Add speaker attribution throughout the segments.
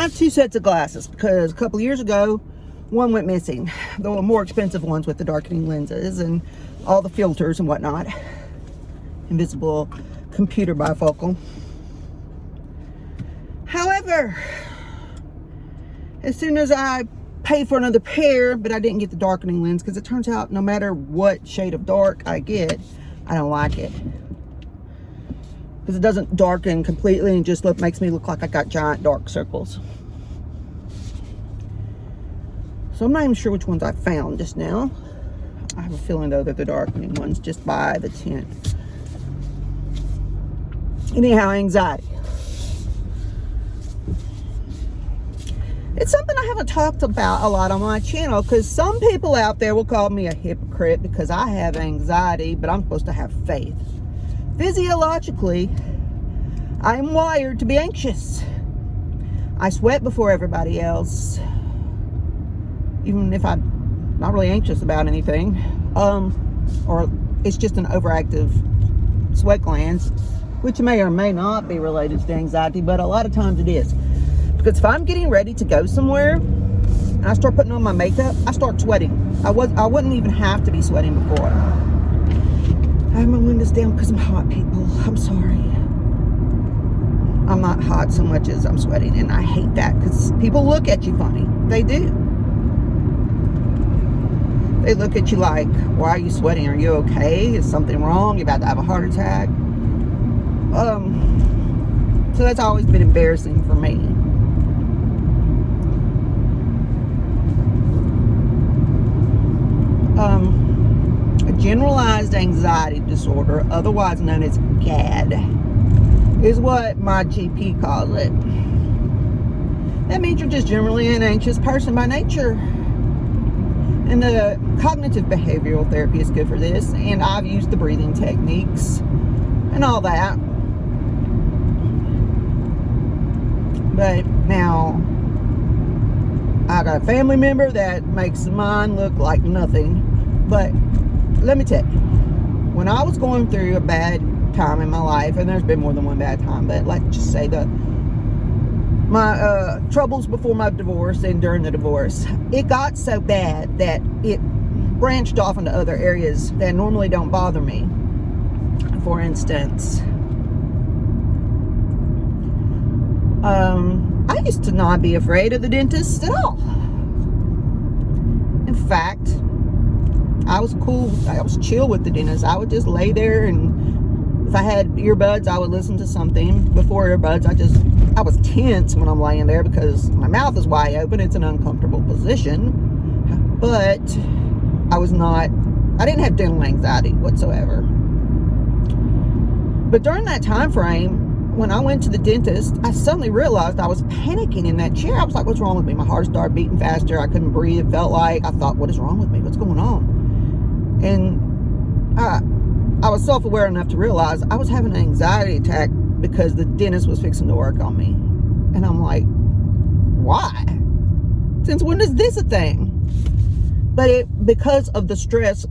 Speaker 1: have 2 sets of glasses because a couple of years ago, one went missing. The more expensive ones with the darkening lenses and all the filters and whatnot. Invisible computer bifocal. However, as soon as I paid for another pair, but I didn't get the darkening lens because it turns out no matter what shade of dark I get, I don't like it. Because it doesn't darken completely and just makes me look like I got giant dark circles. So I'm not even sure which ones I found just now. I have a feeling though that the darkening ones just by the tint. Anyhow, anxiety. It's something I haven't talked about a lot on my channel because some people out there will call me a hypocrite because I have anxiety, but I'm supposed to have faith. Physiologically, I am wired to be anxious. I sweat before everybody else, even if I'm not really anxious about anything, or it's just an overactive sweat glands, which may or may not be related to anxiety, but a lot of times it is. Because if I'm getting ready to go somewhere and I start putting on my makeup, I start sweating. I wouldn't even have to be sweating before. I have my windows down because I'm hot, people. I'm sorry. I'm not hot so much as I'm sweating, and I hate that because people look at you funny. They do. They look at you like, why are you sweating? Are you okay? Is something wrong? You're about to have a heart attack? So that's always been embarrassing for me. A generalized anxiety disorder, otherwise known as GAD, is what my GP calls it. That means you're just generally an anxious person by nature. And the cognitive behavioral therapy is good for this, and I've used the breathing techniques and all that. But now I got a family member that makes mine look like nothing. But let me tell you, when I was going through a bad time in my life, and there's been more than one bad time, but let's just say my troubles before my divorce and during the divorce, it got so bad that it branched off into other areas that normally don't bother me. For instance, I used to not be afraid of the dentist at all. In fact, I was cool. I was chill with the dentist. I would just lay there, and if I had earbuds, I would listen to something. Before earbuds, I was tense when I'm laying there because my mouth is wide open. It's an uncomfortable position. But I didn't have dental anxiety whatsoever. But during that time frame, when I went to the dentist, I suddenly realized I was panicking in that chair. I was like, what's wrong with me? My heart started beating faster. I couldn't breathe. It felt like, I thought, what is wrong with me? What's going on? And I was self-aware enough to realize I was having an anxiety attack because the dentist was fixing to work on me. And I'm like, why? Since when is this a thing? But because of the stress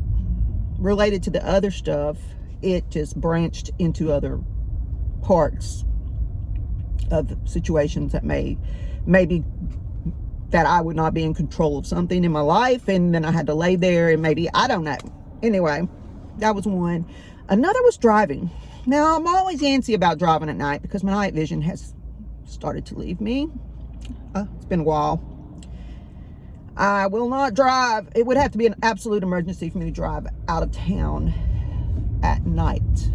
Speaker 1: related to the other stuff, it just branched into other parts of situations that maybe that I would not be in control of something in my life, and then I had to lay there, and maybe, I don't know. Anyway, that was one. Another was driving. Now, I'm always antsy about driving at night because my night vision has started to leave me. It's been a while. I will not drive. It would have to be an absolute emergency for me to drive out of town at night.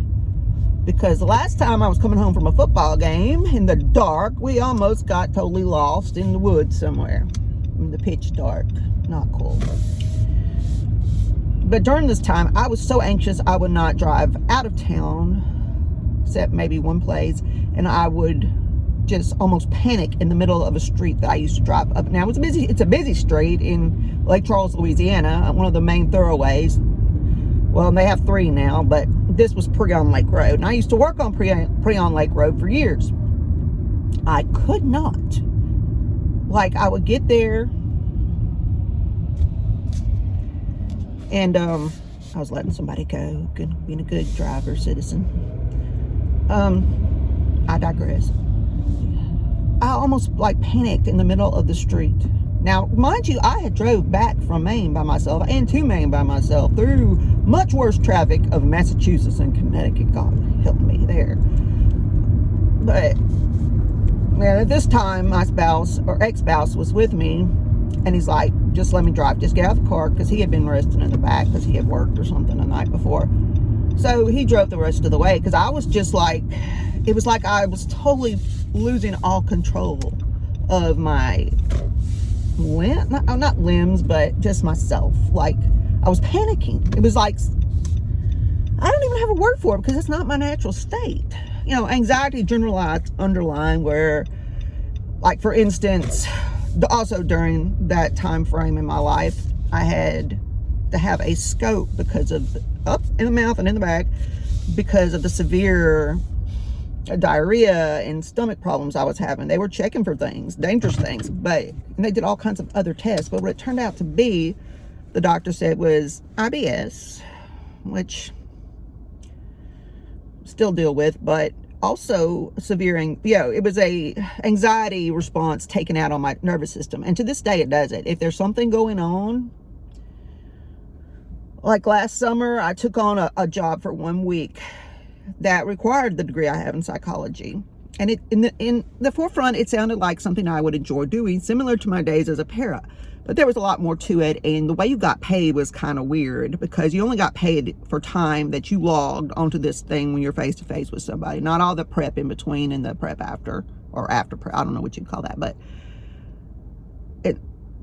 Speaker 1: Because the last time I was coming home from a football game in the dark, we almost got totally lost in the woods somewhere. In the pitch dark. Not cool. But during this time, I was so anxious I would not drive out of town, except maybe one place, and I would just almost panic in the middle of a street that I used to drive up. Now, it's a busy street in Lake Charles, Louisiana, one of the main thoroughways. Well, they have 3 now, but this was Prion Lake Road. And I used to work on Prion Lake Road for years. I could not. Like, I would get there, and I was letting somebody go, being a good driver, citizen. I digress. I almost like panicked in the middle of the street. Now, mind you, I had drove back from Maine by myself and to Maine by myself through much worse traffic of Massachusetts and Connecticut. God help me there. But man, at this time, my spouse or ex-spouse was with me, and he's like, just let me drive. Just get out of the car, because he had been resting in the back because he had worked or something the night before. So he drove the rest of the way, because I was just like, it was like I was totally losing all control of my not limbs, but just myself. Like, I was panicking. It was like, I don't even have a word for it, because it's not my natural state. You know, anxiety generalized underlying, where, like, for instance, also during that time frame in my life, I had to have a scope because of up in the mouth and in the back, because of the severe diarrhea and stomach problems I was having. They were checking for things, dangerous things, and they did all kinds of other tests. But what it turned out to be, the doctor said, was IBS, which still deal with, but also severe, it was a anxiety response taken out on my nervous system. And to this day, it does it. If there's something going on, like last summer, I took on a job for 1 week that required the degree I have in psychology. And in the forefront, it sounded like something I would enjoy doing, similar to my days as a para. But there was a lot more to it, and the way you got paid was kind of weird, because you only got paid for time that you logged onto this thing when you're face-to-face with somebody, not all the prep in between and the prep after, or after prep. I don't know what you'd call that, but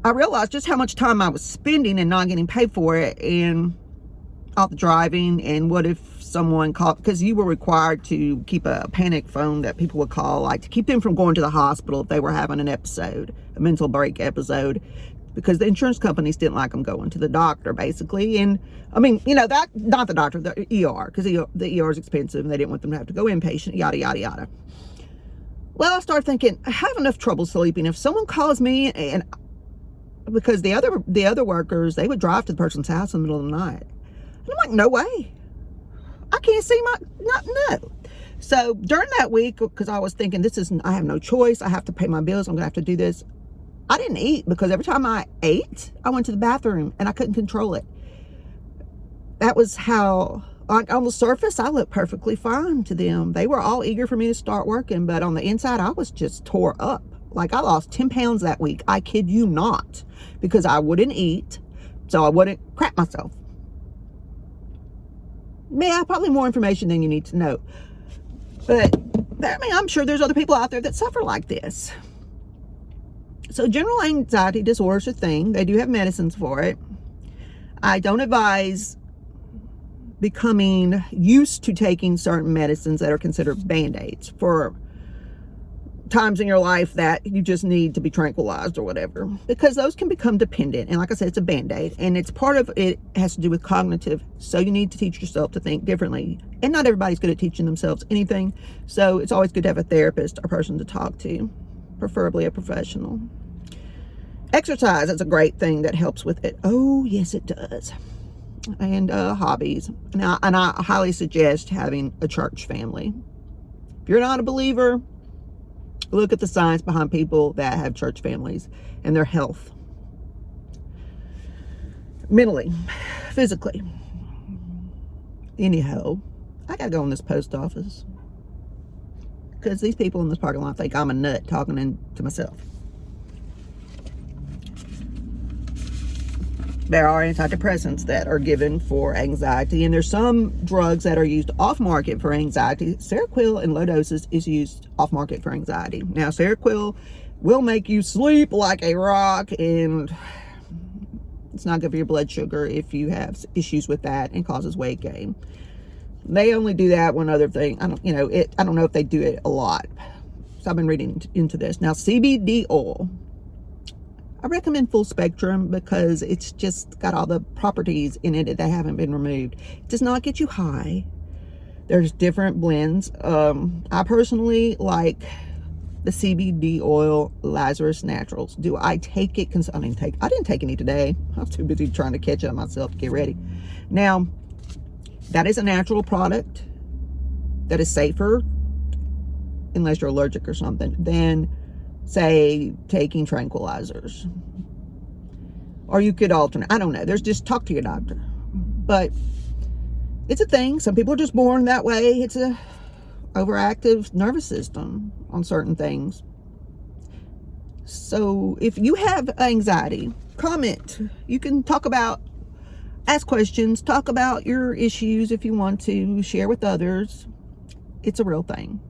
Speaker 1: I realized just how much time I was spending and not getting paid for it, and all the driving. And what if someone called, because you were required to keep a panic phone that people would call, like to keep them from going to the hospital if they were having an episode, a mental break episode, because the insurance companies didn't like them going to the doctor, basically. And I mean, that, not the doctor, the ER, because the ER is expensive and they didn't want them to have to go inpatient, yada, yada, yada. Well, I started thinking, I have enough trouble sleeping. If someone calls me, and because the other workers, they would drive to the person's house in the middle of the night. And I'm like, no way. I can't see no. So during that week, because I was thinking, I have no choice. I have to pay my bills. I'm going to have to do this. I didn't eat, because every time I ate, I went to the bathroom and I couldn't control it. That was how, like, on the surface, I looked perfectly fine to them. They were all eager for me to start working, but on the inside, I was just tore up. Like, I lost 10 pounds that week. I kid you not, because I wouldn't eat, so I wouldn't crap myself. Yeah, probably more information than you need to know. But, I mean, I'm sure there's other people out there that suffer like this. So general anxiety disorder is a thing. They do have medicines for it. I don't advise becoming used to taking certain medicines that are considered Band-Aids for times in your life that you just need to be tranquilized or whatever, because those can become dependent. And like I said, it's a Band-Aid, and it's part of it has to do with cognitive. So you need to teach yourself to think differently. And not everybody's good at teaching themselves anything. So it's always good to have a therapist or person to talk to, preferably a professional. Exercise is a great thing that helps with it. Oh, yes, it does. And hobbies. And I highly suggest having a church family. If you're not a believer, look at the science behind people that have church families and their health. Mentally, physically. Anyhow, I gotta go in this post office, because these people in this parking lot think I'm a nut talking to myself. There are antidepressants that are given for anxiety, and there's some drugs that are used off-market for anxiety. Seroquel in low doses is used off-market for anxiety. Now, Seroquel will make you sleep like a rock, and it's not good for your blood sugar if you have issues with that, and causes weight gain. They only do that one other thing. I don't know if they do it a lot. So I've been reading into this. Now, CBD oil. I recommend full spectrum, because it's just got all the properties in it that haven't been removed. It does not get you high. There's different blends. I personally like the CBD oil Lazarus Naturals. Do I take it? I didn't take any today. I was too busy trying to catch up myself to get ready. Now, that is a natural product that is safer, unless you're allergic or something, than say, taking tranquilizers. Or you could alternate. I don't know. There's just talk to your doctor. But it's a thing. Some people are just born that way. It's a overactive nervous system on certain things. So if you have anxiety, comment. You can ask questions, talk about your issues if you want to, share with others. It's a real thing.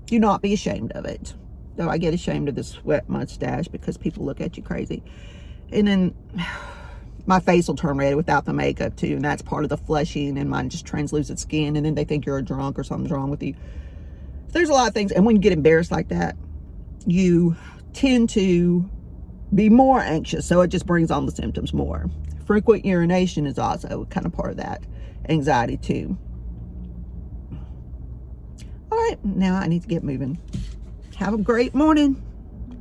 Speaker 1: Do not be ashamed of it. Though I get ashamed of this wet mustache because people look at you crazy. And then my face will turn red without the makeup too, and that's part of the flushing, and mine just translucent skin, and then they think you're a drunk or something's wrong with you. There's a lot of things, and when you get embarrassed like that, you tend to be more anxious, so it just brings on the symptoms more. Frequent urination is also kind of part of that anxiety too. All right, now I need to get moving. Have a great morning.